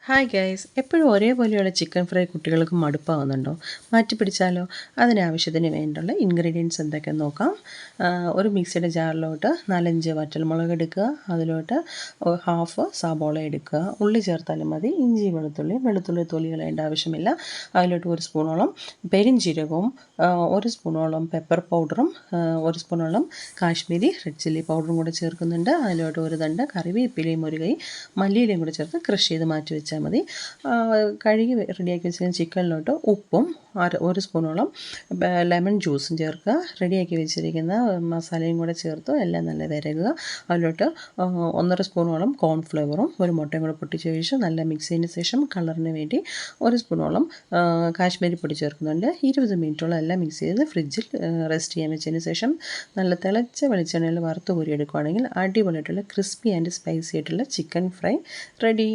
Hi guys, എപ്പോഴും ഒരേപോലെയുള്ള chicken fry കുട്ടികൾക്ക് മടുപ്പാവുന്നുണ്ടോ? മാറ്റിപ്പിടിച്ചാലോ? അതിനാവശ്യത്തിന് വേണ്ടുള്ള ingredients എന്തൊക്കെയെന്ന് നോക്കാം. ഒരു മിക്സിയുടെ ജാറിലോട്ട് 4-5 വറ്റൽമുളക് എടുക്കുക. അതിലോട്ട് ഹാഫ് സബോള എടുക്കുക. ഉള്ളി ചേർത്താലും മതി. ഇഞ്ചി വെളുത്തുള്ളി തൊലി കളയേണ്ട ആവശ്യമില്ല. അതിലോട്ട് 1 സ്പൂണോളം പെരിഞ്ജീരകവും 1 സ്പൂണോളം പെപ്പർ പൗഡറും 1 സ്പൂണോളം കാശ്മീരി റെഡ് ചില്ലി പൗഡറും കൂടെ ചേർക്കുന്നുണ്ട്. അതിലോട്ട് ഒരു തണ്ട് കറിവേപ്പിലയും ഒരു കൈ മല്ലിയിലയും കൂടെ ചേർത്ത് ക്രഷ് ചെയ്ത് മാറ്റി വെച്ചാൽ മതി. കഴുകി റെഡിയാക്കി വെച്ചിരിക്കുന്ന ചിക്കനിലോട്ട് ഉപ്പും 1 സ്പൂണോളം ലെമൺ ജ്യൂസും ചേർക്കുക. റെഡിയാക്കി വെച്ചിരിക്കുന്ന മസാലയും കൂടെ ചേർത്ത് എല്ലാം നല്ല വിരകുക. അതിലോട്ട് 1.5 സ്പൂണോളം കോൺഫ്ലവറും ഒരു മുട്ടയും കൂടെ പൊട്ടിച്ച് ഒഴിച്ച് നല്ല മിക്സ് ചെയ്തതിന് ശേഷം കളറിന് വേണ്ടി 1 സ്പൂണോളം കാശ്മീരി പൊടി ചേർക്കുന്നുണ്ട്. 20 മിനിറ്റോളം എല്ലാം മിക്സ് ചെയ്ത് ഫ്രിഡ്ജിൽ റെസ്റ്റ് ചെയ്യാൻ വെച്ചതിന് ശേഷം നല്ല തിളച്ച വെളിച്ചെണ്ണയിൽ വറുത്ത് കോരി എടുക്കുകയാണെങ്കിൽ അടിപൊളിയായിട്ടുള്ള ക്രിസ്പി ആൻഡ് സ്പൈസി ആയിട്ടുള്ള ചിക്കൻ ഫ്രൈ റെഡി.